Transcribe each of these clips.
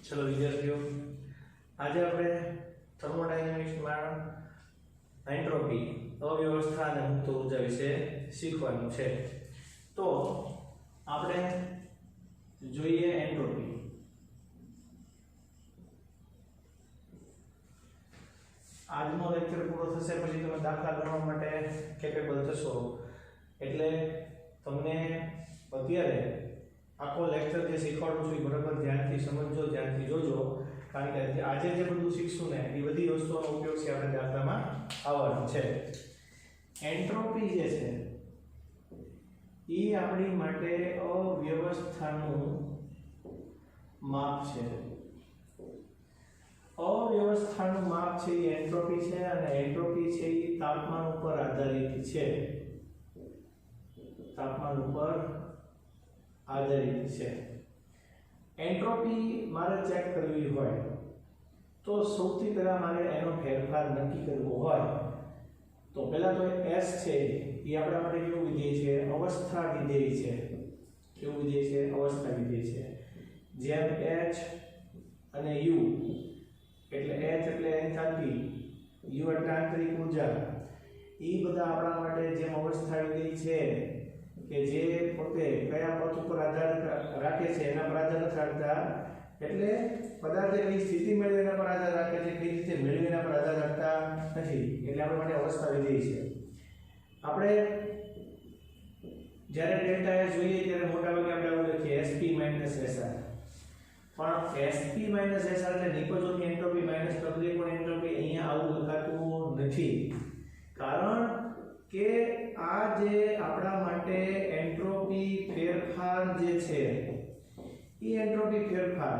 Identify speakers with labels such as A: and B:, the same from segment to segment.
A: चलो विद्यार्थियों, आज આપણે થર્મોડાયનેમિક્સમાં એન્ટ્રોપી અવ્યવસ્થા અને મુક્ત ઊર્જા વિશે શીખવાનું છે। તો આપણે જોઈએ એન્ટ્રોપી। આજનો લેક્ચર પૂરો થશે પછી તમે દાખલા ગણવા માટે કેપેબલ થશો, એટલે તમને અત્યારે આખો લેક્ચર જે શીખવાડું છું એ બરાબર ધ્યાનથી સમજજો, ધ્યાનથી જોજો, કારણ કે આજે જે બધું શીખશું ને એ બધી વસ્તુઓનો ઉપયોગ છે આપણે દાખલામાં આવવાનો છે। એન્ટ્રોપી જે છે એ આપણી માટે અવ્યવસ્થાનું માપ છે। અવ્યવસ્થાનું માપ છે એ એન્ટ્રોપી છે, અને એન્ટ્રોપી છે એ તાપમાન ઉપર આધારિત છે। તાપમાન ઉપર આધારિત છે। એન્ટ્રોપી મારે ચેક કરવી હોય તો સૌથી પહેલા મારે એનો ફેરફાર નક્કી કરવો હોય તો પહેલા તો S છે એ આપણા માટે કેવું વિધેય છે? અવસ્થા વિધેય છે। કેવું વિધેય છે? અવસ્થા વિધેય છે। જેમ H અને U એટલે H એટલે એન્થાલ્પી, U એટલે આંતરિક ઊર્જા, એ બધા આપણા માટે જેમ અવસ્થા વિધેય છે કે જે પોતે કયા પથ ઉપર આધાર રાખે છે એના પર આધાર નથી રાખતા, એટલે પદાર્થ એની સ્થિતિ મેળવે એના પર આધાર રાખે છે, કઈ રીતે મેળવે એના પર આધાર રાખતા નથી, એટલે આપણા માટે અવસ્થા વિધેય છે। આપણે જ્યારે ડેલ્ટા S જોઈએ ત્યારે મોટાભાગે આપણે આવું લખીએ SP - SR, પણ SP - SR એટલે નિકોજોની એન્ટ્રોપી માઈનસ તબદીકોણ એન્ટ્રોપી અહીંયા આવું લખાતું નથી, કારણ કે આ જે આપણા માટે એન્ટ્રોપી ફેરફાર જે છે એ એન્ટ્રોપી ફેરફાર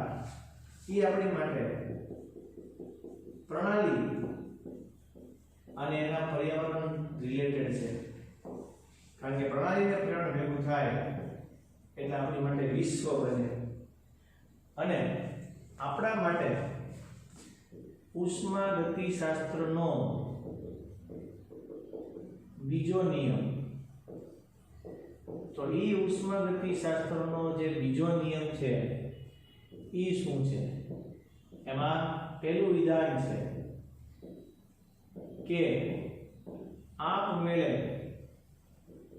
A: એ આપણી માટે પ્રણાલી અને એના પર્યાવરણ રિલેટેડ છે, કારણ કે પ્રણાલીને પર્યાવરણ ભેગું થાય એટલે આપણી માટે વિશ્વ બને, અને આપણા માટે ઉષ્માગતિશાસ્ત્રનો બીજો નિયમ, તો એ ઉષ્માગતિશાસ્ત્રનો જે બીજો નિયમ છે એ શું છે? એમાં પહેલું વિધાન છે કે આપમેળે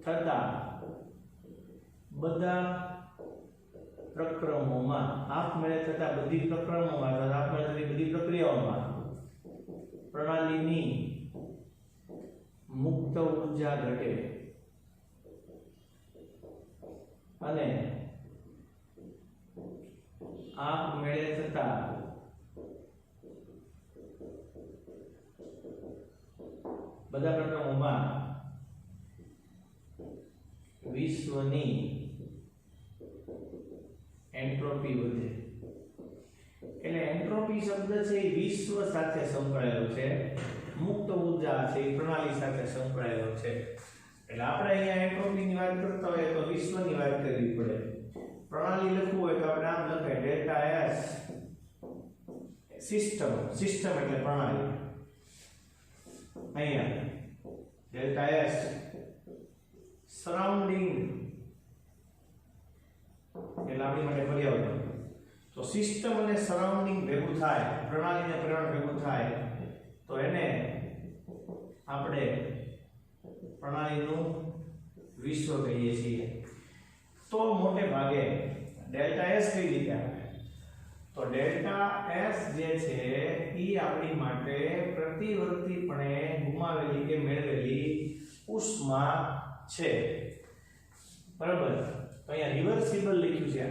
A: થતા બધા પ્રક્રમોમાં, આપમેળે થતા બધી પ્રક્રમોમાં, આપમેળે થતી બધી પ્રક્રિયાઓમાં પ્રણાલીની મુક્ત ઊર્જા ઘટે અને આપમેળે થતા બધા પ્રક્રમોમાં વિશ્વની એન્ટ્રોપી વધે। એટલે એન્ટ્રોપી શબ્દ છે એ વિશ્વ સાથે સંકળાયેલો છે, મુક્ત ઊર્જા છે એ પ્રણાલી સાથે સંકળાયેલો છે, એટલે આપણે અહીંયા એન્ટ્રોપીની વાત કરતા હોય તો વિશ્વની વાત કરવી પડે। પ્રણાલી લખવું હોય તો આપણે આમ લખાય ડેલ્ટા S સિસ્ટમ, સિસ્ટમ એટલે પ્રણાલી, અહીંયા ડેલ્ટા S સરાઉન્ડિંગ એટલે આપણી માટે પર્યાવરણ, તો સિસ્ટમ અને સરાઉન્ડિંગ ભેગું થાય, પ્રણાલી અને પર્યાવરણ ભેગું થાય તો એને આપણે પ્રણાલીનું વિશ્વ કહીએ છીએ। તો મોટે ભાગે ડેલ્ટા S કઈ રીતે આવે? તો ડેલ્ટા S જે છે એ આપણી માટે પ્રતિવર્તીપણે ગુમાવેલી કે મેળવેલી ઉષ્મા છે, બરાબર? તો અહીંયા રિવર્સિબલ લખ્યું છે,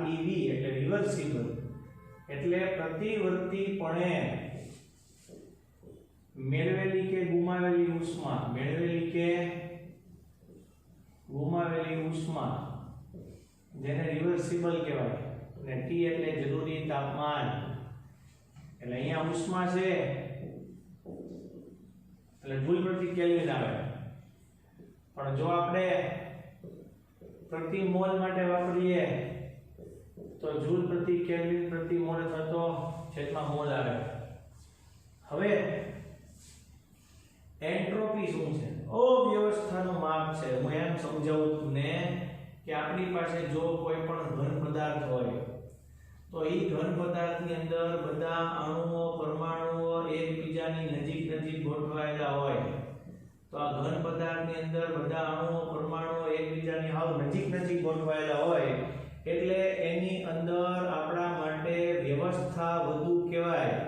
A: REV એટલે રિવર્સિબલ, એટલે પ્રતિવર્તીપણે મેળવેલી કે ગુમાવેલી ઉષ્મા, મેળવેલી કે ગુમાવેલી ઉષ્મા જેને રિવર્સિબલ કહેવાય, અને T એટલે જરૂરી તાપમાન, એટલે અહીંયા ઉષ્મા છે એટલે જૂલ પ્રતિ કેલ્વિન આવે, પણ જો આપણે પ્રતિ મોલ માટે વાપરીએ તો જૂલ પ્રતિ કેલ્વિન પ્રતિ મોલ થતો છેદમાં મોલ આવે। હવે એન્ટ્રોપી શું છે? અવ્યવસ્થાનું માપ છે। હું એમ સમજાવું તમને કે આપણી પાસે જો કોઈ પણ ઘન પદાર્થ હોય તો એ ઘન પદાર્થની અંદર બધા અણુઓ પરમાણુઓ એકબીજાની નજીક નજીક ગોઠવાયેલા હોય તો આ ઘન પદાર્થની અંદર બધા અણુઓ પરમાણુઓ એકબીજાની હાવ નજીક નજીક ગોઠવાયેલા હોય એટલે એની અંદર આપણા માટે વ્યવસ્થા વધુ કહેવાય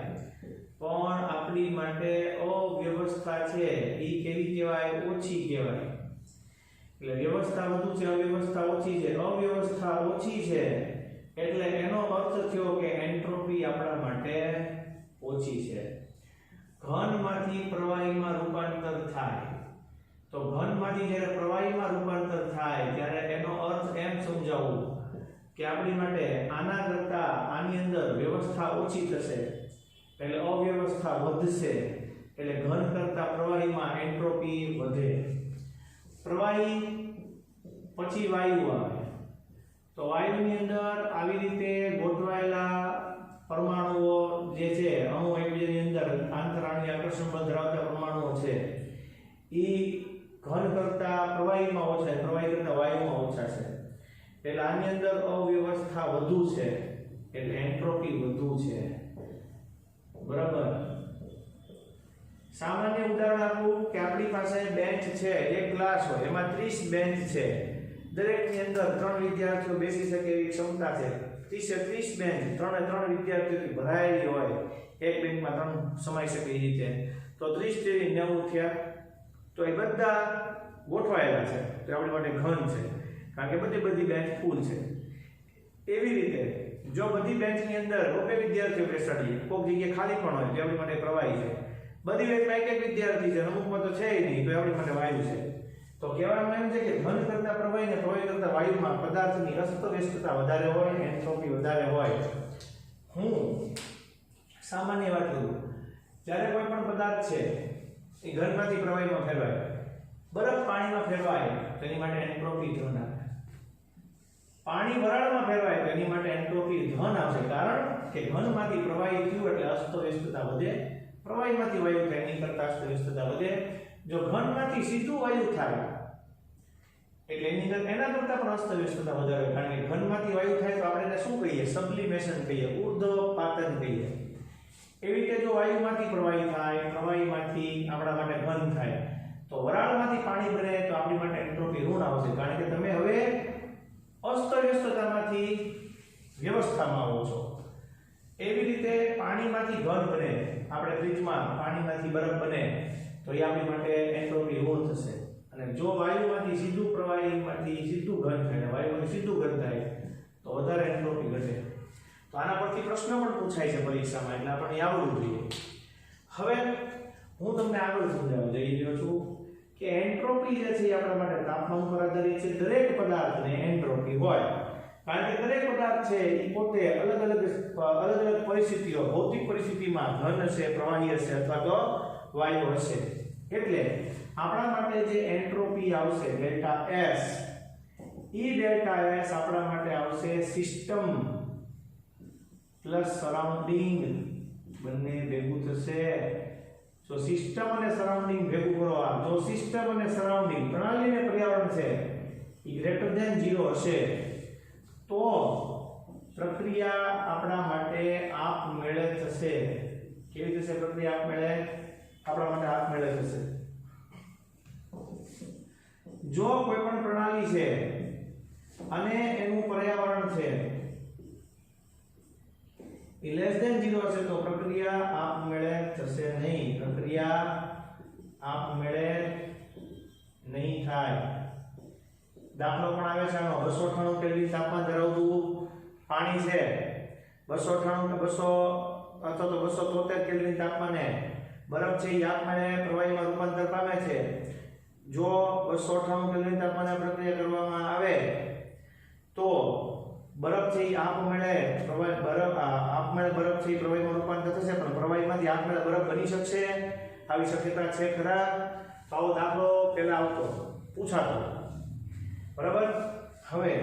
A: પણ આપણી માટે અવ્યવસ્થા છે એ કેવી કહેવાય ઓછી કહેવાય એટલે વ્યવસ્થા વધુ છે અવ્યવસ્થા ઓછી છે અવ્યવસ્થા ઓછી છે એટલે એનો અર્થ થયો કે એન્ટ્રોપી આપણા માટે ઓછી છે ઘનમાંથી પ્રવાહીમાં રૂપાંતર થાય તો ઘનમાંથી જ્યારે પ્રવાહીમાં રૂપાંતર થાય ત્યારે એનો અર્થ એમ સમજાવવું કે આપણી માટે આના કરતા આની અંદર વ્યવસ્થા ઓછી થશે એટલે અવ્યવસ્થા વધશે એટલે ઘન કરતા પ્રવાહીમાં એન્ટ્રોપી વધે પ્રવાહી પછી વાયુ આવે તો વાયુની અંદર આવી રીતે ગોઠવાયેલા પરમાણુઓ જે છે અણુ એકબીજાની અંદર આંતરાણુય આકર્ષણ બળ ધરાવતા પરમાણુઓ છે એ ઘન કરતા પ્રવાહીમાં ઓછા પ્રવાહી કરતા વાયુમાં ઓછા છે એટલે આની અંદર અવ્યવસ્થા વધુ છે એટલે એન્ટ્રોપી વધુ છે બરાબર સામાન્ય ઉદાહરણ આપું કે આપણી પાસે બેન્ચ છે એક ક્લાસ હોય એમાં 30 બેન્ચ છે દરેકની અંદર 3 વિદ્યાર્થીઓ બેસી શકે એવી ક્ષમતા છે 30 બેન્ચ 3 વિદ્યાર્થીઓથી ભરાયેલી હોય એક બેન્ચમાં 3 સમાઈ શકે એ રીતે તો 30 જેવી 90 થયા તો એ બધા ગોઠવાયેલા છે તો આપણી માટે ઘન છે કારણ કે બધી બેન્ચ ફૂલ છે એવી રીતે જો બધી બેન્ચની અંદર બે વિદ્યાર્થીઓ બેસાડીએ કોઈક જગ્યાએ ખાલી પણ હોય તો આપણી માટે પ્રવાહી છે બધી બેન્ચમાં એક વિદ્યાર્થી છે અમુકમાં તો છે નહીં તો આપણી માટે વાયુ છે તો કહેવામાં એમ છે કે ઘન કરતા પ્રવાહી ને પ્રવાહી કરતા વાયુમાં પદાર્થની અસ્તવ્યસ્તતા વધારે હોય એન્ટ્રોપી વધારે હોય હું સામાન્ય વાત કરું જ્યારે કોઈ પણ પદાર્થ છે એ ઘનમાંથી પ્રવાહીમાં ફેરવાય બરફ પાણીમાં ફેરવાય તો એની માટે એન્ટ્રોપી ધન આવે પાણી વરાળમાં ફેરવાય તો એની માટે એન્ટ્રોપી ધન આવશે કારણ કે ઘનમાંથી પ્રવાહી થયું એટલે અસ્તવ્યસ્તતા વધે પ્રવાહીમાંથી વાયુ થાય એની કરતા અસ્તવ્યસ્તતા વધે જો ઘનમાંથી સીધું વાયુ થાય એટલે એની અંદર એના કરતા પણ અસ્તવ્યસ્તતા વધારે કારણ કે ઘનમાંથી વાયુ થાય તો આપણે એને શું કહીએ સબ્લિમેશન કહીએ ઉર્ધ્વપાતન કહીએ એવી રીતે જો વાયુમાંથી પ્રવાહી થાય પ્રવાહીમાંથી આપણા માટે ઘન થાય તો વરાળમાંથી પાણી બને તો આપણી માટે એન્ટ્રોપી ઋણ આવશે કારણ કે તમે હવે અસ્તવ્યસ્તતામાંથી વ્યવસ્થામાં આવો છો એવી રીતે પાણીમાંથી ઘન બને આપણે ફ્રીજમાં પાણીમાંથી બરફ બને તો એ આપણી માટે એન્ટ્રોપી ઋણ થશે અને જો વાયુમાંથી સીધું પ્રવાહીમાંથી સીધું ઘન થાય વાયુમાંથી સીધું ઘન થાય તો વધારે એન્ટ્રોપી ઘટે તો આના પરથી પ્રશ્ન પણ પૂછાય છે પરીક્ષામાં એટલે આપણને આવડવું જોઈએ હવે હું તમને આગળ સમજાવવા જઈ રહ્યો છું કે એન્ટ્રોપી જે છે એ આપણા માટે તાપમાન પર આધારિત છે દરેક પદાર્થને એન્ટ્રોપી હોય કારણ કે દરેક પદાર્થ છે એ પોતે અલગ અલગ પરિસ્થિતિઓ ભૌતિક પરિસ્થિતિમાં ઘન હશે પ્રવાહી હશે અથવા તો વાયુ હશે એટલે આપણા માટે જે એન્ટ્રોપી આવશે ડેલ્ટા S ઈ ડેલ્ટા S આપણા માટે આવશે સિસ્ટમ પ્લસ સરાઉન્ડિંગ બંને ભેગું થશે તો સિસ્ટમ અને સરાઉન્ડિંગ ભેગું કરો જો સિસ્ટમ અને સરાઉન્ડિંગ પ્રણાલી અને પર્યાવરણ છે એ ગ્રેટર ધેન 0 હશે તો પ્રક્રિયા આપણા માટે આપમેળે થશે કેવી થશે પ્રક્રિયા આપમેળે આપણા માટે આપમેળે થશે જો કોઈ પણ પ્રણાલી છે અને એનું પર્યાવરણ છે એ લેસ ધેન 0 હશે તો પ્રક્રિયા આપમેળે થશે નહીં પ્રક્રિયા આપમેળે નહીં થાય દાખલો પણ આવે છે આનો 298 કેલ્વિન તાપમાન ધરાવતું પાણી છે 298 અથવા તો 273 કેલ્વિન તાપમાને બરફ છે એ આપમેળે પ્રવાહીમાં રૂપાંતર પામે છે જો 298 કેલ્વિન તાપમાને પ્રક્રિયા કરવામાં આવે તો બરફ છે એ આપમેળે બરફ છે એ પ્રવાહીમાં રૂપાંતર થશે પણ પ્રવાહીમાંથી આપમેળે બરફ બની શકશે આવી શક્યતા છે ખરા તો આવો દાખલો પહેલા આવતો પૂછાતો બરાબર હવે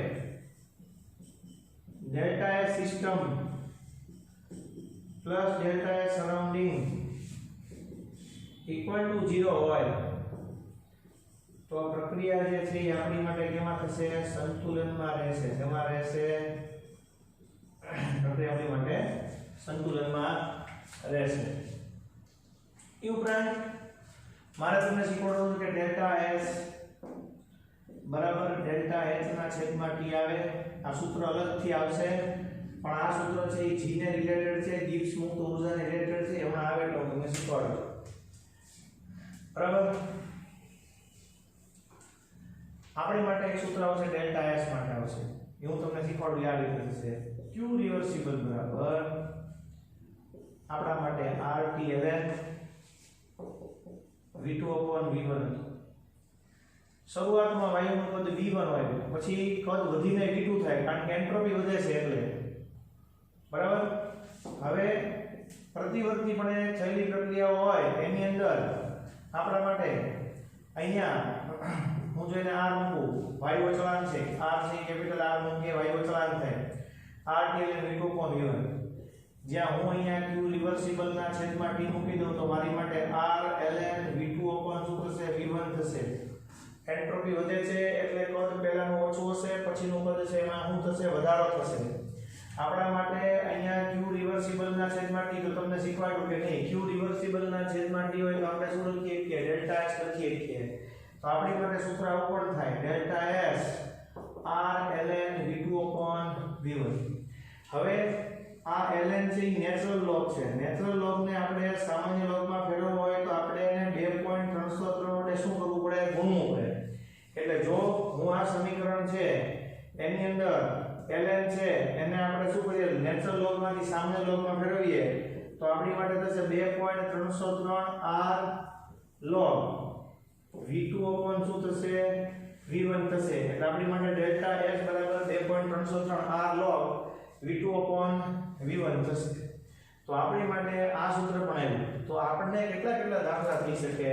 A: delta S system plus delta S surrounding equal to 0 હોય તો પ્રક્રિયા જે છે એ આપણી માટે કેમાં થશે સંતુલનમાં રહેશે કેમાં રહેશે પ્રક્રિયા આપણી માટે સંતુલનમાં રહેશે। એ ઉપરાંત મારે તમને શીખવાડવાનું કે ડેલ્ટા S બરાબર ડેલ્ટા H ના છેદમાં T આવે। આ સૂત્ર અલગથી આવશે પણ આ સૂત્ર છે એ G ને રિલેટેડ છે, ગિબ્સ મુક્ત ઉર્જાને રિલેટેડ છે, એમાં આવે તો તમને શીખવાડું બરાબર। આપણી માટે એક સૂત્ર આવશે ડેલ્ટા S માટે આવશે, એ હું તમને શીખવાડું યાદ રીતે થશે। Q રિવર્સિબલ બરાબર આપણા માટે RT ln V2/V1 શરૂઆતમાં વાયુનું કદ V1 હોય પછી કદ વધીને V2 થાય કારણ કે એન્ટ્રોપી વધે છે એટલે બરાબર। હવે પ્રતિવર્તીપણે થયેલી પ્રક્રિયાઓ હોય એની અંદર આપણા માટે અહીંયા હું જોઈને R મૂકું, વાયુ અચળાંક છે R છે કેપિટલ R મૂકીએ વાયુ અચળાંક થાય RT ln V2/V1 જ્યાં હું અહીંયા Q રિવર્સિબલ ના છેદમાં T મૂકી દઉં તો મારી માટે R ln V2 શું થશે V1 થશે। એન્ટ્રોપી વધે છે એટલે કદ પહેલાનું ઓછું હશે પછીનું કદ છે એમાં શું થશે વધારો થશે। આપણા માટે અહીંયા Q રિવર્સિબલ ના છેદમાં T તો તમને શીખવાડ્યું કે નહીં, Q રિવર્સિબલ ના છેદમાં T હોય તો આપણે શું લખીએ કે ડેલ્ટા S લખીએ છીએ। તો આપણી માટે સૂત્ર આવું પણ થાય delta S R ln V2/V1। હવે આ ln છે એ નેચરલ લોગ છે, નેચરલ લોગ ને આપણે સામાન્ય લોગમાં ફેરવવો હોય તો આપણે એને 2.303 વડે શું કરવું પડે ગુણવું પડે। એટલે જો હું આ સમીકરણ છે એની અંદર ln છે એને આપણે શું કરીએ નેચરલ લોગમાંથી સામાન્ય લોગમાં ફેરવીએ તો આપણી માટે થશે 2.303 R log V2 શું થશે V1 થશે। એટલે આપણી માટે ડેલ્ટા S બરાબર 2.303 R log V2/V1 થશે। તો આપણી માટે આ સૂત્ર પણ આવ્યું। તો આપણને કેટલા દાખલા થઈ શકે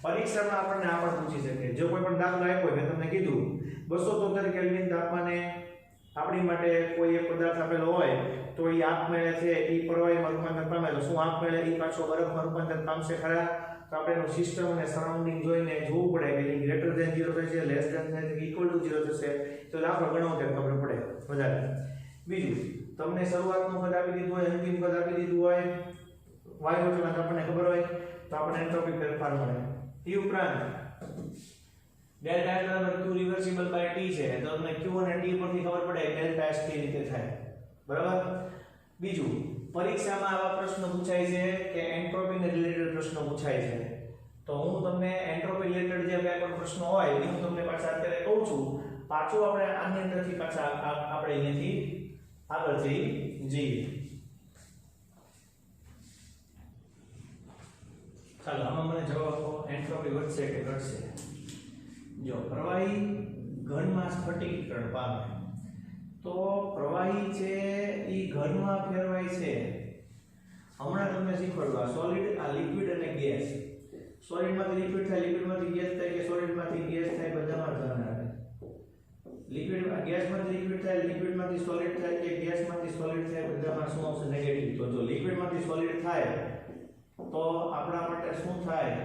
A: પરીક્ષામાં આપણને આ પણ પૂછી શકે। જો કોઈ પણ દાખલો આપ્યો હોય મેં તમને કીધું 273 કેલ્વિન તાપમાને આપણી માટે કોઈ એક પદાર્થ આપેલો હોય તો એ આપમેળે છે એ પ્રવાહીમાં રૂપાંતર પામે તો શું આપમેળે એ પાછો બરફમાં રૂપાંતર પામશે ખરા? તો આપણે એનું સિસ્ટમ અને સરાઉન્ડિંગ જોઈને જોવું પડે કે એ ગ્રેટર ધેન 0 થશે લેસ ધેન થશે ઇક્વલ ટુ 0 થશે તો દાખલો ગણો કે ખબર પડે વધારે। બીજું તમને શરૂઆતનું પદ આપી દીધું હોય અંતિમ પદ આપી દીધું હોય વાયુ અચળાંક આપણને ખબર હોય તો આપણને એન્ટ્રોપી ફેરફાર મળે। એ ઉપરાંત ડેલ્ટા S બરાબર Q રિવર્સિબલ બાય T છે તો તમને Q અને T પરથી ખબર પડે ડેલ્ટા S કઈ રીતે થાય બરાબર। બીજું પરીક્ષામાં આવા પ્રશ્નો પૂછાય છે કે એન્ટ્રોપીને રિલેટેડ પ્રશ્નો પૂછાય છે તો હું તમને એન્ટ્રોપી રિલેટેડ જે બે પણ પ્રશ્નો હોય એ હું તમને પાછા અત્યારે કહું છું, પાછું આપણે આની અંદરથી પાછા આપણે અહીંયાથી આગળ જઈએ। ચાલો આમાં મને જવાબ આપો એન્ટ્રોપી વધશે કે ઘટશે। જો પ્રવાહી ઘનમાં સ્ફટિકીકરણ પામે તો પ્રવાહી છે એ ઘનમાં ફેરવાય છે। હમણાં તમને શીખવાડું આ સોલિડ આ લિક્વિડ અને ગેસ, સોલિડમાંથી લિક્વિડ થાય લિક્વિડમાંથી ગેસ થાય કે સોલિડમાંથી ગેસ થાય બધામાં ધ્યાન રાખે। લિક્વિડ ગેસમાંથી લિક્વિડ થાય લિક્વિડમાંથી સોલિડ થાય કે ગેસમાંથી સોલિડ થાય બધામાં શું આવશે નેગેટિવ। તો જો લિક્વિડમાંથી સોલિડ થાય તો આપણા માટે શું થાય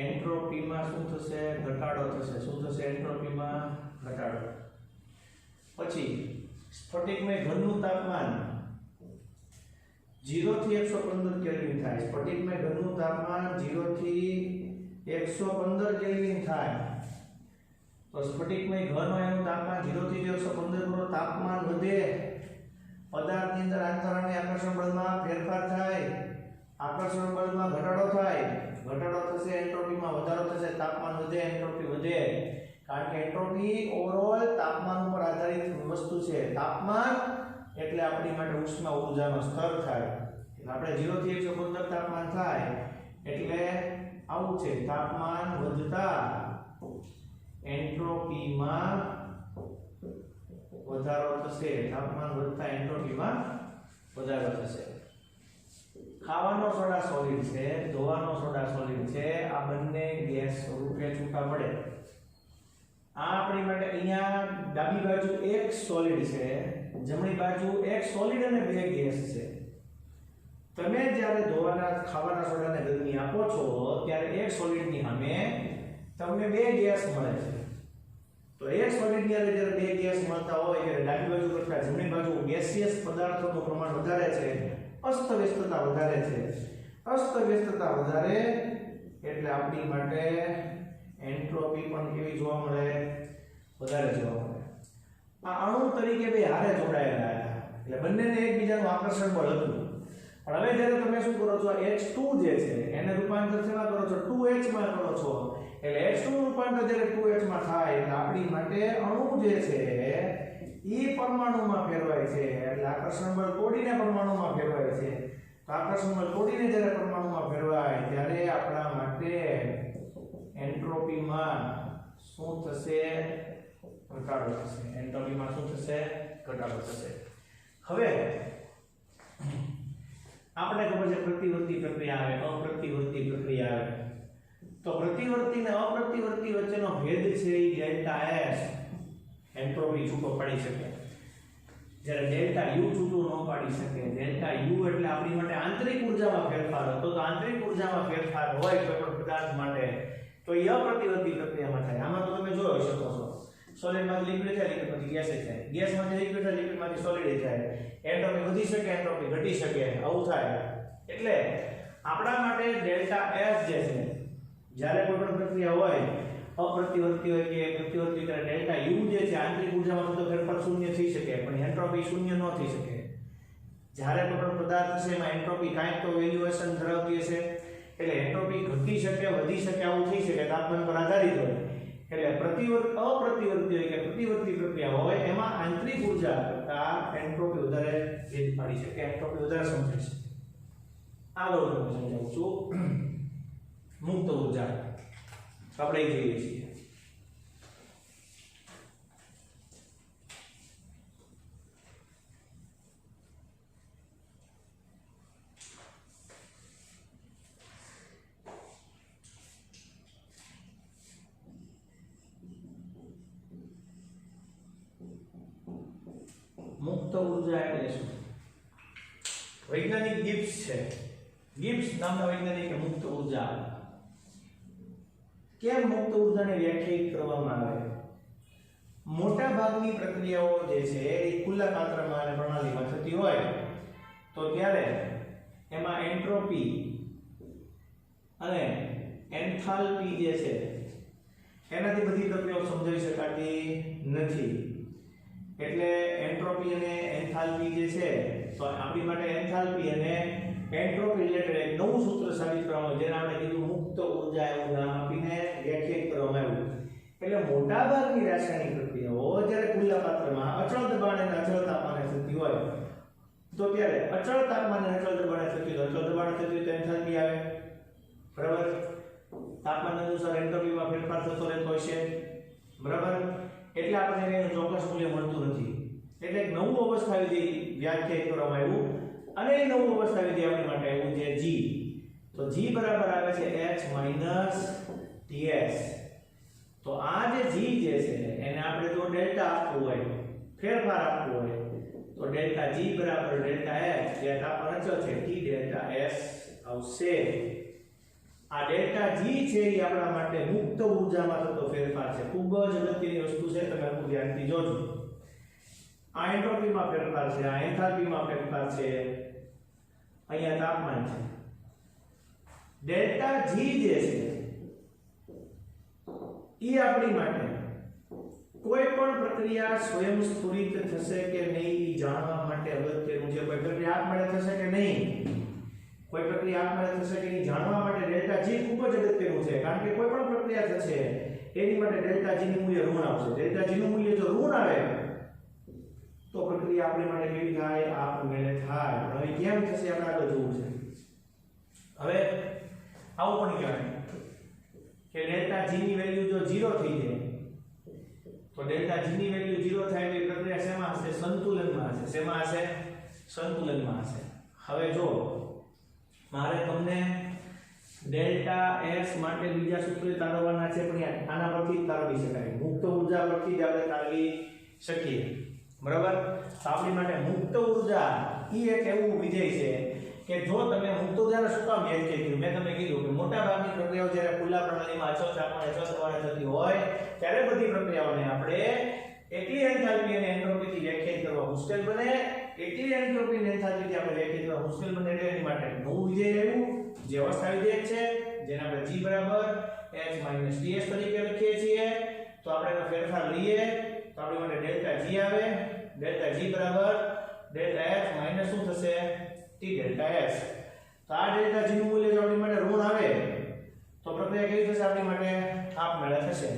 A: એન્ટ્રોપીમાં શું થશે ઘટાડો થશે। શું થશે એન્ટ્રોપીમાં ઘટાડો। પછી સ્ફટિકમય ઘનનું તાપમાન 0 થી 115 કેલ્વિન થાય। સ્ફટિકમય ઘનનું તાપમાન 0 થી 115 કેલ્વિન થાય તો સ્ફટિકમય ઘન હોય એનું તાપમાન 0 થી 115 નું તાપમાન વધે, પદાર્થની અંદર આંતરરાષ્ટ્રીય આકર્ષણ બળમાં ફેરફાર થાય, આકર્ષણ બળમાં ઘટાડો થાય, ઘટાડો થશે એન્ટ્રોપીમાં વધારો થશે, તાપમાન વધે એન્ટ્રોપી વધે। કારણ કે એન્ટ્રોપી ઓવરઓલ તાપમાન ઉપર આધારિત વસ્તુ છે। તાપમાન એટલે આપણી માટે ઉષ્મા ઊર્જાનો સ્તર થાય। આપણે 0 થી 115 તાપમાન થાય એટલે આવું છે તાપમાન વધતા એન્ટ્રોપીમાં વધારો થશે। તાપમાન વધતા એન્ટ્રોપીમાં વધારો થશે। ખાવાનો સોડા સોલિડ છે, ધોવાનો સોડા સોલિડ છે, આ બંને ગેસ સ્વરૂપે છૂટા પડે। આ આપણી માટે અહીંયા ડાબી બાજુ એક સોલિડ છે, જમણી બાજુ એક સોલિડ અને બે ગેસ છે। તમે જ્યારે ધોવાના ખાવાના સોડાને ગરમી આપો છો ત્યારે એક સોલિડની સામે તમને બે ગેસ મળે છે। તો એક સોલિડની અંદર જ્યારે બે ગેસ મળતા હોય ત્યારે ડાબી બાજુ કરતા જમણી બાજુ ગેસિયસ પદાર્થોનું પ્રમાણ વધારે છે, અસ્તવ્યસ્તતા વધારે છે. અસ્તવ્યસ્તતા વધારે એટલે આપણી માટે એન્ટ્રોપી પણ કેવી જોવા મળે? વધારે જોવા મળે. આ અણુ તરીકે બે હારે જોડાયેલા હતા એટલે બંનેને એકબીજાનું આકર્ષણ બળ હતું. પણ હવે જ્યારે તમે શું કરો છો, H2 જે છે એને રૂપાંતર શેમાં કરો છો? 2H માં કરો છો. એટલે H2 નું રૂપાંતર જ્યારે 2H માં થાય એટલે આપણી માટે અણુ જે છે એ પરમાણુમાં ફેરવાય છે. એટલે આકર્ષણ બળ તોડીને પરમાણુમાં ફેરવાય છે. તો આકર્ષણ બળ તોડીને જ્યારે પરમાણુમાં ફેરવાય ત્યારે આપણા માટે એન્ટ્રોપીમાં શું થશે? ઘટાડો થશે. એન્ટ્રોપીમાં શું થશે? ઘટાડો થશે. હવે આપણે ખબર છે પ્રતિવર્તી પ્રક્રિયા આવે, અપ્રતિવર્તી પ્રક્રિયા આવે. તો પ્રતિવર્તી અને અપ્રતિવર્તી વચ્ચેનો ભેદ છે એ ડેલ્ટા S એન્ટ્રોપી છૂટો પાડી શકે, જ્યારે ડેલ્ટા U છૂટો ન પાડી શકે. ડેલ્ટા U એટલે આપણી માટે આંતરિક ઊર્જામાં ફેરફાર હતો. તો આંતરિક ઊર્જામાં ફેરફાર હોય કોઈ પણ પદાર્થ માટે તો એ અપ્રતિવર્તી પ્રક્રિયામાં થાય. આમાં તો તમે જોઈ શકો છો સોલિડમાંથી લિક્વિડ થાય, લિક્વિડમાંથી ગેસ થાય, ગેસમાંથી લિક્વિડ થાય, લિક્વિડમાંથી સોલિડ થાય. એન્ટ્રોપી વધી શકે, એન્ટ્રોપી ઘટી શકે, આવું થાય. એટલે આપણા માટે ડેલ્ટા S જે છે જ્યારે કોઈ પણ પ્રક્રિયા હોય અપ્રતિવર્તી હોય કે પ્રતિવર્તી ત્યારે ડેલ્ટા U જે છે આંતરિક ઊર્જામાં થતો ફેરફાર શૂન્ય થઈ શકે પણ એન્ટ્રોપી શૂન્ય ન થઈ શકે. જ્યારે કોઈ પણ પદાર્થ છે એમાં એન્ટ્રોપી કાંઈક તો વેલ્યુએશન ધરાવતી હશે એટલે એન્ટ્રોપી ઘટી શકે, વધી શકે, આવું થઈ શકે, તાપમાન પર આધારિત હોય. એટલે અપ્રતિવર્તી હોય કે પ્રતિવર્તી પ્રક્રિયા હોય એમાં આંતરિક ઊર્જા કરતા એન્ટ્રોપી વધારે ભેદ પાડી શકે, એન્ટ્રોપી વધારે સમજાઈ શકે. આગળ હું સમજાવું છું. મુક્ત ઊર્જા આપણે જોઈએ છીએ. મુક્ત ઊર્જા એટલે શું? વૈજ્ઞાનિક ગિબ્સ છે, ગિબ્સ નામના વૈજ્ઞાનિકે મુક્ત ઊર્જા કેમ મુક્ત ઊર્જાને વ્યાખ્યાયિત કરવામાં આવે? મોટા ભાગની પ્રક્રિયાઓ જે છે એ ખુલ્લા પાત્રમાં અને પ્રણાલીમાં થતી હોય તો ત્યારે એમાં એન્ટ્રોપી અને એન્થાલ્પી જે છે એનાથી બધી પ્રક્રિયાઓ સમજાવી શકાતી નથી. એટલે એન્ટ્રોપી અને એન્થાલ્પી જે છે તો આપણી માટે એન્થાલ્પી અને એન્ટ્રોપી રિલેટેડ એક નવું સૂત્ર સાબિત કરવામાં જેને આપણે કીધું મુક્ત ઊર્જા એવું નામ આપીને વ્યાખ્યાયિત કરવામાં આવ્યું. એટલે મોટાભાગની રાસાયણિક પ્રક્રિયાઓ જ્યારે ખુલ્લા પાત્રમાં અચળ દબાણ અને અચળ તાપમાને થતી હોય તો ત્યારે અચળ તાપમાન અને અચળ દબાણે થતી હોય, અચળ દબાણે થતી હોય તો એન્થાલ્પી આવે, બરાબર. તાપમાન અનુસાર એન્ટ્રોપીમાં ફેરફાર થતો રહેતો હોય છે, બરાબર. એટલે આપણને એનું ચોક્કસ મૂલ્ય મળતું નથી. એટલે એક નવું અવસ્થા વિધિ વ્યાખ્યાયિત કરવામાં આવ્યું અને એ નવું અવસ્થા વિધિ આપણી માટે આવ્યું છે G. તો G બરાબર આવે છે H - Ts. તો આ જે G જે છે એને આપણે જો ડેલ્ટા આપવું હોય, ફેરફાર આપવું હોય તો ડેલ્ટા G બરાબર ડેલ્ટા H જે તાપમાન અચળ છે T ડેલ્ટા S આવશે. આ ડેલ્ટા G છે એ આપણા માટે મુક્ત ઊર્જામાં થતો ફેરફાર છે. ખૂબ જ અગત્યની વસ્તુ છે, તમે ખૂબ ધ્યાનથી જોજો. આ એન્ટ્રોપીમાં ફેરફાર છે, આ એન્થાલ્પીમાં ફેરફાર છે, અહીંયા તાપમાન છે. ડેલ્ટા G જે છે એ આપણી માટે કોઈ પણ પ્રક્રિયા સ્વયંસ્ફુરિત થશે કે નહીં જાણવા માટે અગત્યનું છે. કોઈ પ્રક્રિયા આપમેળે થશે કે નહીં, કોઈ પ્રક્રિયા આપમેળે થશે કે નહીં જાણવા માટે ડેલ્ટા G ખૂબ જ અગત્યનું છે. કારણ કે કોઈ પણ પ્રક્રિયા થશે એની માટે ડેલ્ટા G નું મૂલ્ય ઋણ આવશે. ડેલ્ટા G નું મૂલ્ય જો ઋણ આવે તો પ્રક્રિયા આપણી માટે કેવી થાય? આપમેળે થાય. પણ હવે કેમ થશે આપણે આગળ જોવું છે. હવે આવું પણ કહેવાય કે ડેલ્ટા G ની વેલ્યુ જો 0 થઈ જાય તો ડેલ્ટા G ની વેલ્યુ 0 થાય એટલે પ્રક્રિયા શેમાં હશે? સંતુલનમાં હશે. શેમાં હશે? સંતુલનમાં હશે. હવે જો મારે તમને ડેલ્ટા S માટે બીજા સૂત્ર તારવવાના છે પણ આના પરથી તારવી શકાય. મુક્ત ઊર્જા પરથી જ આપણે તારવી શકીએ, બરાબર. તો આપણી માટે મુક્ત ઊર્જા એ એક એવું વિધેય છે કે જો તમે મુક્ત ઉર્જાને શું કામ વ્યાખ્યાયિત કર્યું, મેં તમને કીધું કે મોટા ભાગની પ્રક્રિયાઓ જ્યારે ખુલ્લા પ્રણાલીમાં અચળ તાપમાને અચળ દબાણે થતી હોય ત્યારે બધી પ્રક્રિયાઓને આપણે એટલી એન્થાલ્પી અને એન્ટ્રોપીથી વ્યાખ્યાયિત કરવા મુશ્કેલ બને, એટલી એન્ટ્રોપી અને એન્થાલ્પીથી આપણે વ્યાખ્યાયિત કરવા મુશ્કેલ બને એટલે એની માટે નવું વિધેય આવ્યું જે અવસ્થા વિધેય છે, જેને આપણે g બરાબર h - ts તરીકે લખીએ છીએ। તો આપણે એનો ફેરફાર લઈએ તો આપણી માટે ડેલ્ટા g આવે, ડેલ્ટા g બરાબર ડેલ્ટા h માઈનસ શું થશે t ડેલ્ટા s। તો આ ડેલ્ટા g નું મૂલ્ય જો આપણી માટે ઋણ આવે તો પ્રક્રિયા કેવી થશે આપણી માટે આપમેળે થશે,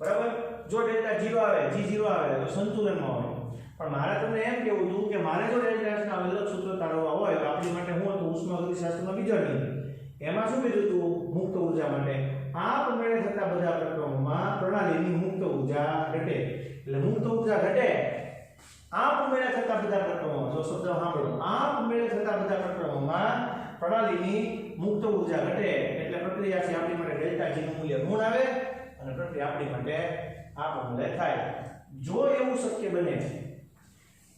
A: બરાબર। જો ડેલ્ટા 0 આવે, g 0 આવે તો સંતુલનમાં હોય, પણ મારે તમને એમ કહેવું હતું કે મારે જો ડેલ્ટા s ના અલગ સૂત્ર તારવવા હોય તો આપણી માટે શું હતું ઉષ્માગતિશાસ્ત્રમાં બીજો નિયમ, એમાં શું કીધું હતું મુક્ત ઊર્જા માટે આપમેળે થતા બધા પ્રક્રિયાઓમાં પ્રણાલીની મુક્ત ઊર્જા ઘટે, એટલે મુક્ત ઊર્જા ઘટે આપમેળે થતા બધા પ્રક્રિયાઓમાં, જો શબ્દ સાંભળો, આપમેળે થતા બધા પ્રક્રિયાઓમાં પ્રણાલીની મુક્ત ઊર્જા ઘટે એટલે પ્રક્રિયા છે આપણી માટે ડેલ્ટા g નું મૂલ્ય ઋણ આવે અને પ્રક્રિયા આપણી માટે આપમેળે થાય। જો એવું શક્ય બને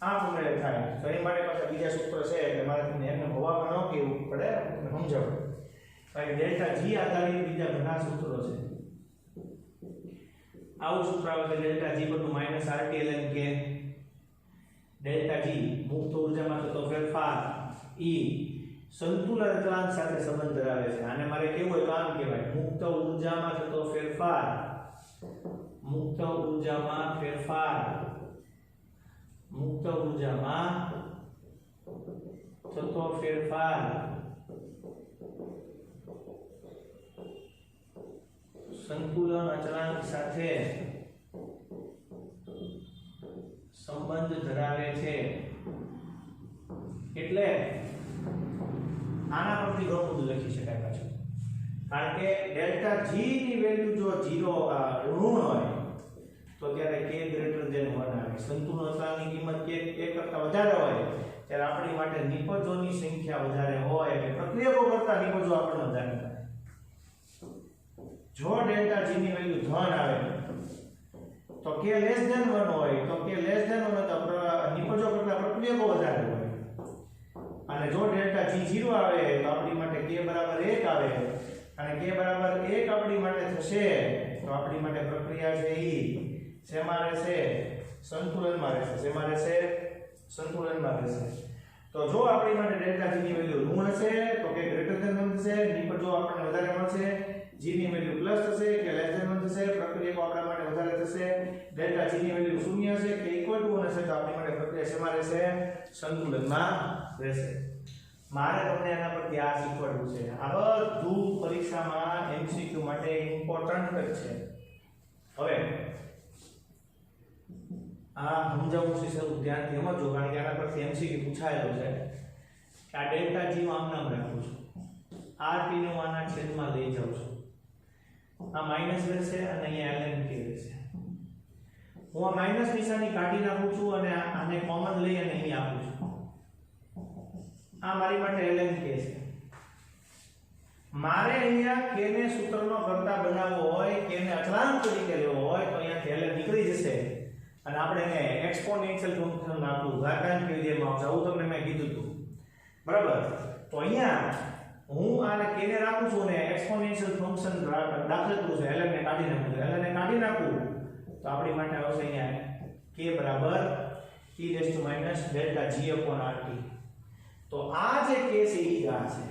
A: આપમેળે થાય તો એ માટે પાછા બીજા સૂત્ર છે એટલે મારે તમને એમને હવામાં ન કહેવું પડે, સમજાવો। કારણ ડેલ્ટા g આધારિત બીજા ઘણા સૂત્રો છે। આવું સૂત્ર આવે છે delta g = -RT ln k, delta g મુક્ત ઊર્જામાં થતો ફેરફાર E સંતુલન અચળાંક સાથે સંબંધ ધરાવે છે। આને મારે કેવું હોય તો આમ કહેવાય મુક્ત ઊર્જામાં થતો ફેરફાર, મુક્ત ઊર્જામાં ફેરફાર, મુક્ત ઊર્જામાં થતો ફેરફાર સંતુલન અચળાંક સાથે સંબંધ ધરાવે છે। એટલે આના પરથી ઘણું બધું લખી શકાય પાછું, કારણ કે ડેલ્ટા g ની વેલ્યુ જો 0 ઋણ હોય તો ત્યારે k > 1 આવે, સંતુલન અચળાંકની કિંમત k 1 કરતા વધારે હોય ત્યારે આપણી માટે નિપજોની સંખ્યા વધારે હોય એટલે પ્રક્રિયકો કરતા નિપજો આપણને વધારે થાય। જો ડેલ્ટા g ની વેલ્યુ ધન આવે તો k < 1 હોય તો k < 1 તો નિપજો કરતા પ્રક્રિયકો વધારે હોય, અને જો ડેલ્ટા g 0 આવે તો આપણી માટે k બરાબર 1 આવે અને k બરાબર 1 આપણી માટે થશે તો આપણી માટે પ્રક્રિયા છે ઈ શેમાં રહેશે સંતુલનમાં રહેશે, શેમાં રહેશે સંતુલનમાં રહેશે। તો જો આપણી માટે ડેલ્ટા g ની વેલ્યુ ઋણ હશે તો k > 1 થશે, નિપજો આપણને વધારે મળશે, g ની વેલ્યુ પ્લસ થશે કે < 1 થશે, પ્રક્રિયકો આપણા માટે વધારે થશે, ડેલ્ટા g ની વેલ્યુ 0 હશે કે = 1 હશે તો આપણી માટે પ્રક્રિયા શેમાં રહેશે સંતુલનમાં રહેશે। મારે તમને એના પરથી આ શીખવાડવું છે, આ બધું પરીક્ષામાં MCQ માટે ઇમ્પોર્ટન્ટ જ છે। હવે આ સમજાવવું છે સૌ ધ્યાનથી સમજો, કારણ કે આના પરથી MCQ પૂછાયેલો છે કે આ ડેલ્ટા g નું આમ નામ રાખું છું, RT નું આના છેદમાં લઈ જાઉં છું, આ માઈનસ રહેશે અને અહીંયા ln k રહેશે, હું આ માઈનસ નિશાની કાઢી નાખું છું અને આને કોમન લઈ અને અહીં આપું છું, આ મારી માટે ln k છે। મારે અહીંયા k ને સૂત્રનો કરતા બનાવવો હોય, k ને અચળાંક તરીકે લેવો હોય તો અહીંયાથી ln નીકળી જશે અને આપણે એને એક્સપોનેન્શિયલ ફંક્શન આપવું ઘાતાંક વિધેયમાં આવશે, આવું તમને મેં કીધું હતું, બરાબર। તો અહીંયા હું આને k ને રાખું છું અને એક્સપોનેન્શિયલ ફંક્શન દાખલ કરું છું, ln ને કાઢી નાખું છું, ln ને કાઢી નાખું તો આપણી માટે આવશે અહીંયા k બરાબર e - ડેલ્ટા g /RT। તો આ જે k છે ઈ આ છે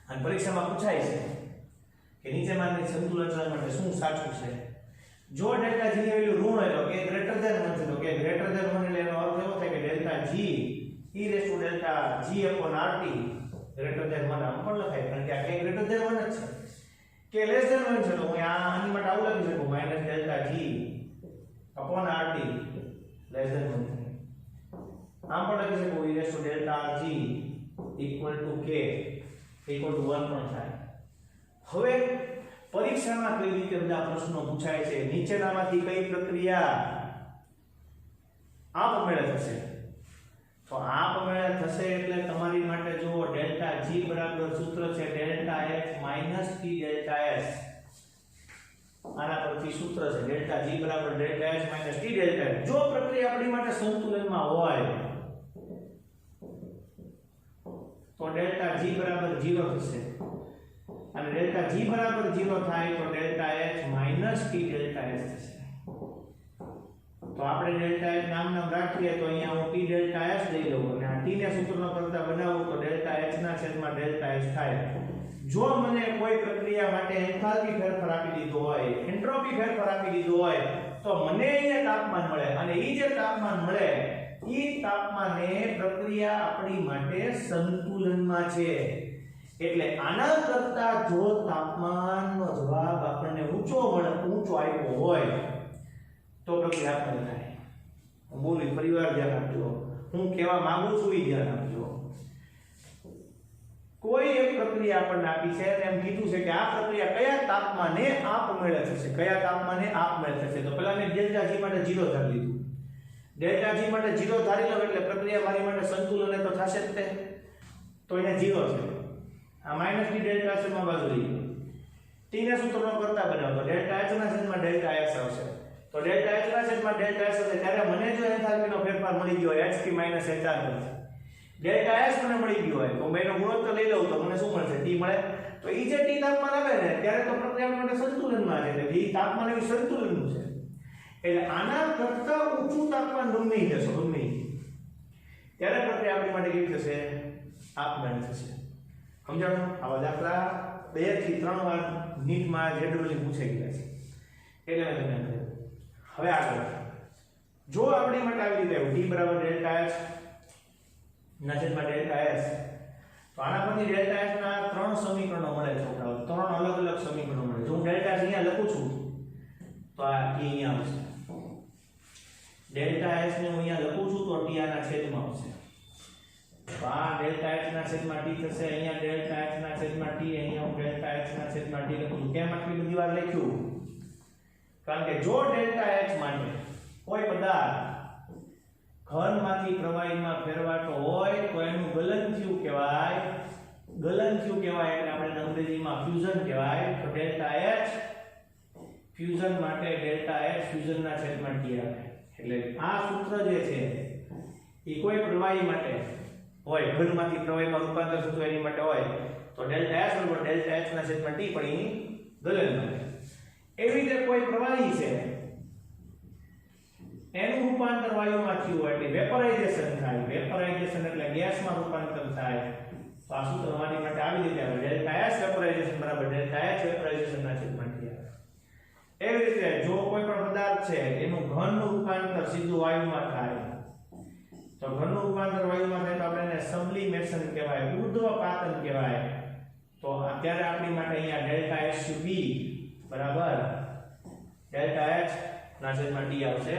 A: અને પરીક્ષામાં પૂછાય છે કે નીચેમાંની સંતુલન અચળાંક માટે શું સાચું છે। જો ડેલ્ટા g ની વેલ્યુ ઋણ હોય તો k > 1 છે, તો k > 1 એટલે એનો અર્થ એવો થાય કે delta g e delta g /RT > 1 આમ પણ લખાય, કારણ કે આ k > 1 જ છે, k < 1 છે તો હું આની માટે આવું લખી શકું - ડેલ્ટા g /RT < 1 આમ પણ લખી શકું e ડેલ્ટા g = k = 1 પણ થાય। હવે પરીક્ષામાં કઈ રીતે બધા પ્રશ્નો પૂછાય છે, નીચેનામાંથી કઈ પ્રક્રિયા આપમેળે થશે, તો આપમેળે થશે એટલે તમારી માટે જો ડેલ્ટા g બરાબર સૂત્ર છે delta h - t delta s, આના પરથી સૂત્ર છે ડેલ્ટા g બરાબર delta h - t delta s। જો પ્રક્રિયા આપણી માટે સંતુલનમાં હોય ડેલ્ટા g બરાબર 0 થશે અને ડેલ્ટા g બરાબર 0 થાય તો delta h minus t delta s થશે. તો આપણે ડેલ્ટા h નામ રાખીએ તો અહીંયા હું t ડેલ્ટા s લઈ લઉં અને આ t ને સૂત્રનો કરતા બનાવું તો ડેલ્ટા h ના છેદમાં ડેલ્ટા s થાય. જો મને કોઈ પ્રક્રિયા માટે એન્થાલ્પી ફેરફાર આપી દીધો હોય, એન્ટ્રોપી ફેરફાર આપી દીધો હોય તો મને અહીંયા તાપમાન મળે અને ઈ જે તાપમાન મળે ઈ તાપમાને પ્રક્રિયા આપણી માટે સંતુલનમાં છે. એટલે આના કરતા જો તાપમાનનો જવાબ આપણને ઊંચો આવ્યો હોય તો પ્રક્રિયા આપણી થાય. હું બોલી પરિવાર ધ્યાન આપજો, હું કહેવા માંગુ છું એ ધ્યાન આપજો. કોઈ એક પ્રક્રિયા આપણને આપી છે એમ કીધું છે કે આ પ્રક્રિયા કયા તાપમાને આપમેળે થશે, કયા તાપમાને આપમેળે થશે. તો પહેલા મેં ડેલ્ટા g માટે 0 ધારી લીધું. ડેલ્ટા g માટે 0 ધારી લો એટલે પ્રક્રિયા મારી માટે સંતુલન તો થશે જ તે. તો અહીંયા 0 છે. આ માઈનસ t ડેલ્ટા s માં બાજુ લઈ લો. t ને સૂત્રનો કરતા બનાવો તો ડેલ્ટા h ના છેદમાં ડેલ્ટા s આવશે. તો ડેલ્ટા h ના છેદમાં ડેલ્ટા s હશે ત્યારે મને જો એન્થાલ્પીનો ફેરફાર મળી ગયો હોય hp - hr ડેલ્ટા s મને મળી ગયો હોય તો મેં એનો ગુણોત્તર લઈ લઉં તો મને શું મળશે? t મળે. તો ઈ જે t તાપમાન આવે ને ત્યારે તો પ્રક્રિયા માટે સંતુલનમાં છે. એટલે ઈ તાપમાન એ સંતુલનનું છે. એટલે આના કરતા ઊંચું તાપમાન ગમે ઈ થશે, ગમે ઈ ત્યારે પ્રક્રિયા આપણી માટે કેવી થશે? આપમેળે થશે. સમજાણું? આવા દાખલા 2 થી 3 વાર નીટમાં જેડવલી પૂછાઈ ગયા છે. એટલે મેં તમને કહ્યું. હવે આગળ જો આપણી માટે આવી રીતે t બરાબર ડેલ્ટા s ના છેદમાં ડેલ્ટા s તો આના પરથી ડેલ્ટા s ના 3 સમીકરણો મળે છોકરાઓ. 3 અલગ અલગ સમીકરણો મળે. જો હું ડેલ્ટા s અહીંયા લખું છું તો આ t અહીંયા આવશે. ડેલ્ટા s ને હું અહીંયા લખું છું તો t આના છેદમાં આવશે. તો આ ડેલ્ટા h ના છેદમાં t થશે. અહીંયા ડેલ્ટા h ના છેદમાં t, અહીંયા હું ડેલ્ટા h ના છેદમાં t લખું છું. કેમ આટલી બધી વાર લખ્યું? કારણ કે જો ડેલ્ટા h માટે કોઈ પદાર્થ ઘનમાંથી પ્રવાહીમાં ફેરવાતો હોય તો એનું ગલન થયું કહેવાય. ગલન થયું કહેવાય એટલે આપણે અંગ્રેજીમાં ફ્યુઝન કહેવાય. તો ડેલ્ટા h ફ્યુઝન માટે ડેલ્ટા h ફ્યુઝનના છેદમાં t આવે. એટલે આ સૂત્ર જે છે એ કોઈ પ્રવાહી માટે હોય, ઘનમાંથી પ્રવાહીમાં રૂપાંતર થતું એની માટે હોય તો ડેલ્ટા s બરાબર ડેલ્ટા h ના છેદમાં t પણ એની ગલન માટે. એવી રીતે કોઈ પ્રવાહી છે એનું રૂપાંતર વાયુમાં થયું હોય એટલે વેપરાઇઝેશન થાય. વેપરાઇઝેશન એટલે ગેસમાં રૂપાંતર થાય. તો આ સૂત્ર મારી માટે આવી રીતે આવે. ડેલ્ટા s વેપરાઇઝેશન બરાબર ડેલ્ટા h વેપરાઇઝેશન ના છેદમાં t આવે. એવી રીતે જો કોઈ પણ પદાર્થ છે એનું ઘનનું રૂપાંતર સીધું વાયુમાં થાય તો ઘનનું રૂપાંતર વાયુમાં થાય તો આપણે એને સબ્લિમેશન કહેવાય, ઉર્ધ્વપાતન કહેવાય. તો અત્યારે આપણી માટે અહીંયા ડેલ્ટા SUV બરાબર ડેલ્ટા h ના છેદમાં t આવશે.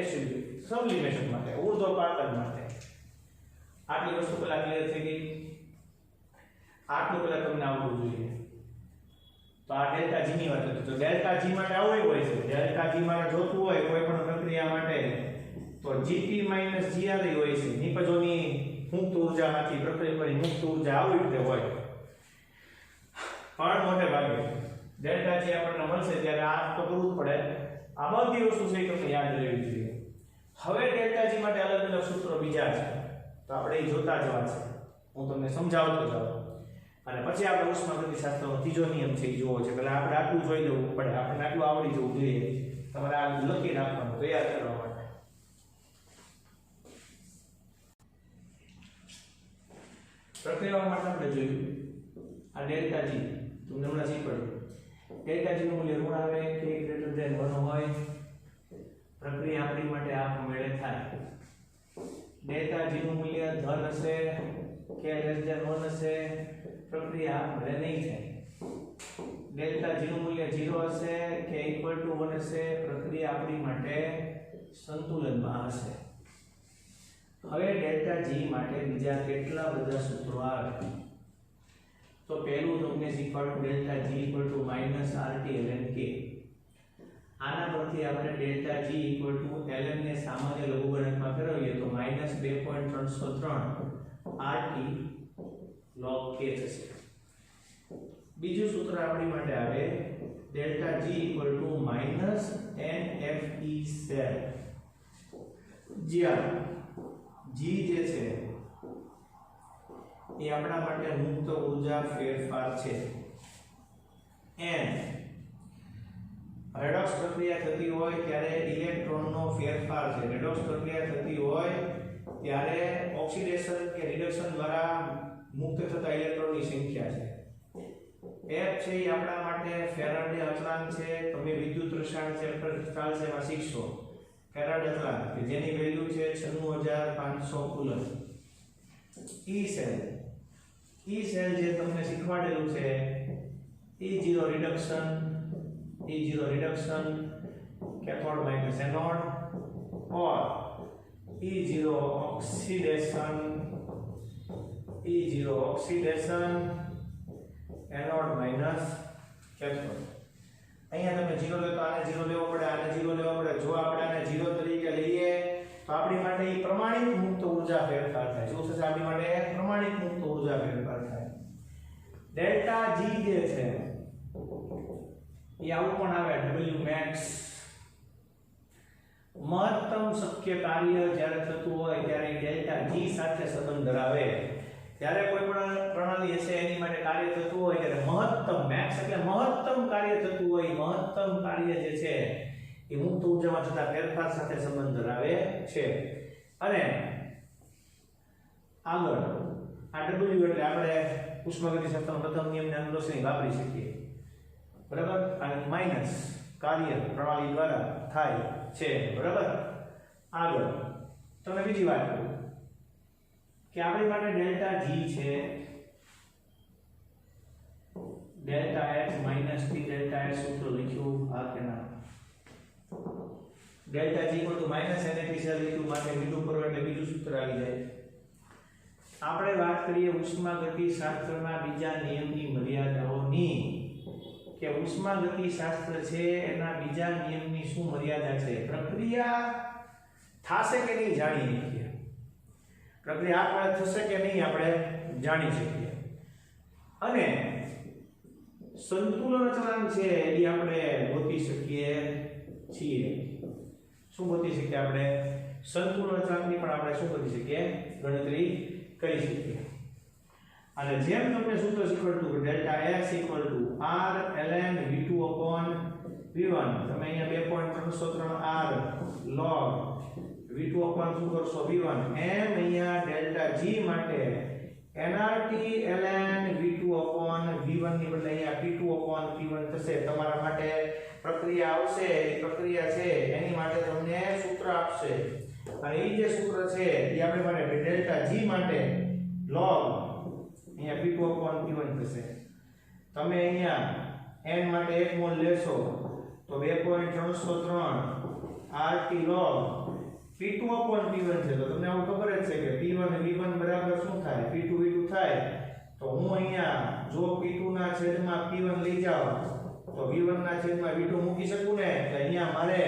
A: SUV સબ્લિમેશન માટે, ઉર્ધ્વપાતન માટે. આટલી વસ્તુ પહેલા ક્લિયર થઈ ગઈ. આટલું પહેલા તમને આવડવું જોઈએ. તો આ ડેલ્ટા g ની વાત હતી. તો ડેલ્ટા g માટે આવું હોય છે. ડેલ્ટા g માટે જોતું હોય કોઈ પણ પ્રક્રિયા માટે તો Gp - Gr હોય છે. નિપજોની મુક્ત ઊર્જામાંથી પ્રક્રિયાની મુક્ત ઊર્જા આવી રીતે હોય. પણ મોટે ભાગે ડેલ્ટા g આપણને મળશે ત્યારે આ તો કરવું જ પડે. આ બધી વસ્તુ છે તમને યાદ રહેવી જોઈએ. હવે ડેલ્ટા g માટે અલગ અલગ સૂત્રો બીજા છે તો આપણે એ જોતા જવા છે. હું તમને સમજાવતો જાઉં અને પછી આપણે ઉષ્માગતિશાસ્ત્રનો ત્રીજો નિયમ છે એ જોવો છે. પહેલા આપણે આટલું જોઈ લેવું પડે, આપણને આટલું આવડી જવું જોઈએ. તમારે આ લખી રાખવાનું તૈયાર કરવા માટે. પ્રક્રિયાઓ માટે આપણે જોયું આ ડેલ્ટા g તમને હમણાં શીખવાડ્યું. ડેલ્ટા g નું મૂલ્ય ઋણ આવે કે ગ્રેટર ધેન 1 હોય પ્રક્રિયા આપણી માટે આપમેળે થાય. ડેલ્ટા g નું મૂલ્ય ધન હશે કે લેસ ધેન 1 હશે પ્રક્રિયા આપમેળે નહીં થાય. ડેલ્ટા g નું મૂલ્ય 0 હશે કે ઇક્વલ ટુ 1 હશે પ્રક્રિયા આપણી માટે સંતુલનમાં હશે. હવે ડેલ્ટા g માટે બીજા કેટલા બધા સૂત્રો આવે તો પહેલું તમને શીખવાડું delta g = -RT ln k. આના પરથી આપણે ડેલ્ટા g = ln ને સામાન્ય લઘુગણકમાં ફેરવીએ તો -2.303 RT log k થશે. બીજું સૂત્ર આપણી માટે આવે ડેલ્ટા g = -NFE જ્યાં g જે છે એ આપણા માટે મુક્ત ઊર્જા ફેરફાર છે એન્ડ રેડોક્સ પ્રક્રિયા થતી હોય ત્યારે ઇલેક્ટ્રોનનો ફેરફાર છે રેડોક્સ પ્રક્રિયા થતી હોય ત્યારે ઓક્સિડેશન કે રિડક્શન દ્વારા મુક્ત થતા ઇલેક્ટ્રોનની સંખ્યા છે F છે એ આપણા માટે ફેરાડે અચળાંક છે તમે વિદ્યુત રસાયણ ચેપ્ટર ચાલશેમાં શીખશો ફેરાડે અચળાંક કે જેની વેલ્યુ છે 96500 કુલમ E સેલ જે તમને શીખવાડેલું છે E0 reduction cathode minus anode or E0 oxidation anode minus cathode અહીંયા તમે 0 લો તો આને 0 લેવો પડે આને 0 લેવો પડે જો આપણે આને 0 તરીકે લઈએ તો આપણી માટે એ પ્રમાણિત મુક્ત ઊર્જા ફેરફાર થાય શું થશે આપણી માટે પ્રમાણિત મુક્ત ઊર્જા ફેરફાર થાય ડેલ્ટા G જે છે એ આવું પણ આવે W max મહત્તમ શક્ય કાર્ય જ્યારે થતું હોય ત્યારે ડેલ્ટા G સાથે સંબંધ ધરાવે ત્યારે કોઈ પણ પ્રણાલી હશે એની માટે કાર્ય થતું હોય ત્યારે મહત્તમ મેક્સ એટલે મહત્તમ કાર્ય થતું હોય મહત્તમ કાર્ય જે છે એ મુક્ત ઊર્જામાં થતા ફેરફાર સાથે સંબંધ ધરાવે છે અને આગળ આ W એટલે આપણે ઉષ્માગતિશાસ્ત્રનો પ્રથમ નિયમને અનુસરીને વાપરી શકીએ બરાબર અને માઈનસ કાર્ય પ્રણાલી દ્વારા થાય છે બરાબર આગળ તમે બીજી વાત કરો કે આપણી માટે ડેલ્ટા G છે delta X minus T delta S સૂત્ર લખ્યું આ કે ના delta G = minus NAT cell લીધું માટે બીજું કરો એટલે બીજું સૂત્ર આવી જાય આપણે વાત કરીએ ઉષ્માગતિશાસ્ત્રના બીજા નિયમની મર્યાદાઓની કે ઉષ્માગતિશાસ્ત્ર છે એના બીજા નિયમની શું મર્યાદા છે પ્રક્રિયા થાશે કે નહીં જાણી શકીએ પ્રક્રિયા આપણે થશે કે નહીં આપણે જાણી શકીએ અને સંતુલન અચળાંક છે એ આપણે ગોતી શકીએ છીએ શું ગોતી શકીએ આપણે સંતુલન અચળાંકની પણ આપણે શું કરી શકીએ ગણતરી કરી શકીએ અને જેમ તમને સૂત્ર શીખવાડતું કે delta S = R ln V2/V1 તમે અહીંયા 2.303 R log V2 શું કરશો V1 એમ અહીંયા ડેલ્ટા G માટે nRT ln V2/V1 ની બદલે અહીંયા P2/P1 થશે તમારા માટે પ્રક્રિયા આવશે એ પ્રક્રિયા છે એની માટે તમને સૂત્ર આપશે અને એ જે સૂત્ર છે એ આપણે માટે ડેલ્ટા G માટે log અહીંયા P2/P1 થશે તમે અહીંયા n માટે 1 મોલ લેશો તો 2.303 RT log P2/P1 છે તો તમને આવું ખબર જ છે કે P1 અને V1 બરાબર શું થાય P2 V2 થાય તો હું અહીંયા જો P2 ના છેદમાં P1 લઈ જાઉં તો V1 ના છેદમાં V2 મૂકી શકું ને એટલે અહીંયા મારે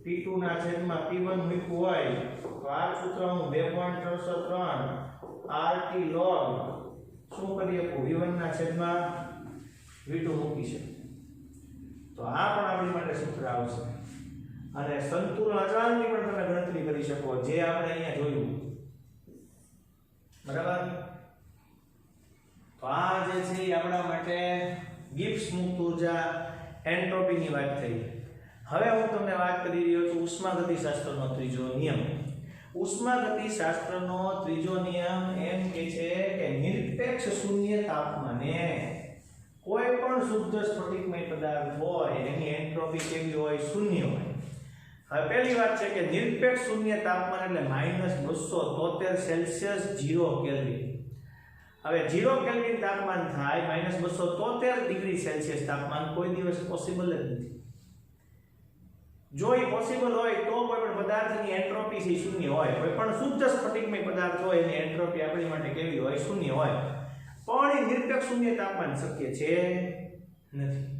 A: P2 ના છેદમાં P1 મૂકવું હોય તો આ સૂત્ર હું 2.303 RT log શું કરી શકું V1 ના છેદમાં V2 મૂકી શકું તો આ પણ આપણી માટે સૂત્ર આવશે અને સંતુલન અચળાંકની પણ તમે ગણતરી કરી શકો જે આપણે અહીંયા જોયું બરાબર તો આ જે છે એ આપણા માટે ગિબ્સ મુક્ત ઊર્જા એન્ટ્રોપીની વાત થઈ હવે હું તમને વાત કરી રહ્યો છું ઉષ્માગતિશાસ્ત્રનો ત્રીજો નિયમ ઉષ્માગતિશાસ્ત્રનો ત્રીજો નિયમ એમ કહે છે કે નિરપેક્ષ શૂન્ય તાપમાને કોઈ પણ શુદ્ધ સ્ફટિકમય પદાર્થ હોય એની એન્ટ્રોપી કેવી હોય શૂન્ય હોય હવે પહેલી વાત છે કે નિરપેક્ષ શૂન્ય તાપમાન એટલે -273 સેલ્સિયસ 0 કેલ્વિન હવે 0 કેલ્વિન તાપમાન થાય -273 ડિગ્રી સેલ્સિયસ તાપમાન કોઈ દિવસ પોસિબલ જ નથી જો એ પોસિબલ હોય તો કોઈ પણ પદાર્થની એન્ટ્રોપી છે શૂન્ય હોય કોઈ પણ શુદ્ધ સ્ફટિકમય પદાર્થ હોય એની એન્ટ્રોપી આપણી માટે કેવી હોય શૂન્ય હોય પણ એ નિરપેક્ષ શૂન્ય તાપમાન શક્ય છે નથી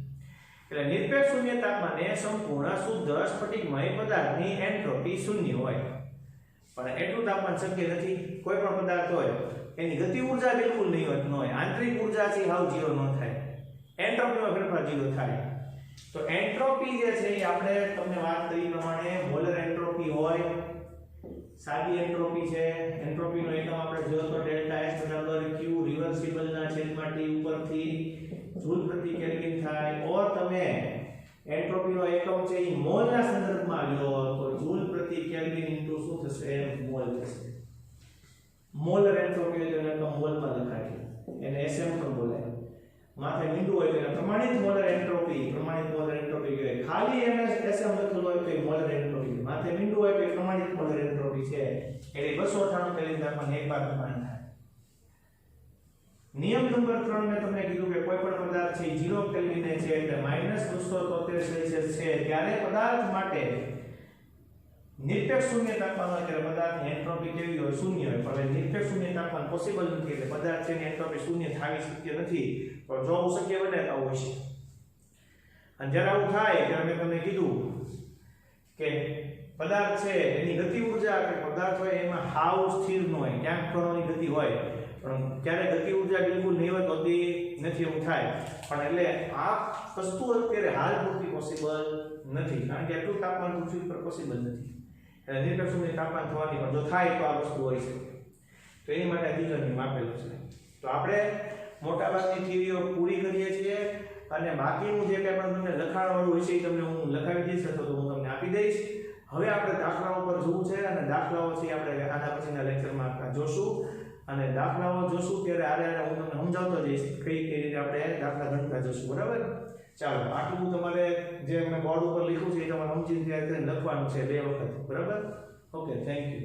A: એટલે નિરપેક્ષ શૂન્ય તાપમાને સંપૂર્ણ શુદ્ધ સ્ફટિકમય પદાર્થની એન્ટ્રોપી શૂન્ય હોય પણ એટલું તાપમાન શક્ય નથી કોઈ પણ પદાર્થ હોય એની ગતિ ઊર્જા બિલકુલ નહીં હોય આંતરિક ઊર્જા છે હાવ 0 ન થાય એન્ટ્રોપીમાં ફેરફાર 0 થાય તો એન્ટ્રોપી જે છે એ આપણે તમને વાત કરી પ્રમાણે મોલર એન્ટ્રોપી હોય સાદી એન્ટ્રોપી છે, એન્ટ્રોપીનો એકમ આપણે જોયો તો ડેલ્ટા S બરાબર Q રિવર્સિબલ ના છેદમાં T ઉપરથી જૂલ પ્રતિ કેલ્વિન થાય, ઓર તમે એન્ટ્રોપીનો એકમ છે એ મોલના સંદર્ભમાં લ્યો તો જૂલ પ્રતિ કેલ્વિન ઇન્ટુ શું થશે મોલ થશે. મોલર એન્ટ્રોપી એટલે એકમ મોલમાં લખાય છે, એને SM પણ બોલાય. માથે મીંડું હોય તો એને પ્રમાણિત મોલર એન્ટ્રોપી કહેવાય. ખાલી એને SM લખેલું હોય તો એ મોલર એન્ટ્રોપી, માથે મીંડું હોય તો એ પ્રમાણિત મોલર એન્ટ્રોપી છે. એટલે 298 કેલ્વિન તાપમાન એક વાર પ્રમાણ થાય. નિયમ નંબર 3 મેં તમને કીધું કે કોઈ પણ પદાર્થ છે 0 કેલ્વિને છે એટલે -273 સેલ્સિયસ છે ત્યારે પદાર્થ માટે નિરપેક્ષ શૂન્ય તાપમાન હોય ત્યારે પદાર્થની એન્ટ્રોપી કેવી હોય શૂન્ય હોય, પણ નિરપેક્ષ શૂન્ય તાપમાન પોસિબલ નથી એટલે પદાર્થની એન્ટ્રોપી શૂન્ય થવી શક્ય નથી, પણ જો આવું શક્ય બને તો આવું હશે. અને જ્યારે આવું થાય ત્યારે મેં તમને કીધું કે પદાર્થ છે એની ગતિ ઊર્જા કે પદાર્થ હોય એમાં હાવ સ્થિર ન હોય, ક્યાંક કણોની ગતિ હોય, પણ ક્યારે ગતિ ઊર્જા બિલકુલ નહીવત હોતી નથી એવું થાય. પણ એટલે આ વસ્તુ અત્યારે હાલ પૂરતી પોસિબલ નથી, કારણ કે એટલું તાપમાન પૃથ્વી પર પોસિબલ નથી. એટલે નિરપેક્ષ શૂન્ય તાપમાન થવાની પણ જો થાય તો આ વસ્તુ હોઈ શકે. તો એની માટે ત્રીજો નિયમ આપેલો છે. તો આપણે મોટાભાગની થિયરીઓ પૂરી કરીએ છીએ અને બાકીનું જે કંઈ પણ તમને લખાણવાળું હશે એ તમને હું લખાવી દઈશ અથવા તો હું તમને આપી દઈશ. હવે આપણે દાખલાઓ પર જોવું છે અને દાખલાઓ છે આપણે આના પછીના લેક્ચરમાં જોશું અને દાખલાઓ જોશું ત્યારે આરે હું તમને સમજાવતો જઈશ કઈ રીતે આપણે દાખલા ગણતા જોશું. બરાબર? ચાલો આટલું તમારે જે મેં બોર્ડ ઉપર લખ્યું છે એ તમારે સમજીને લખવાનું છે 2 વખત. બરાબર? Okay, thank you.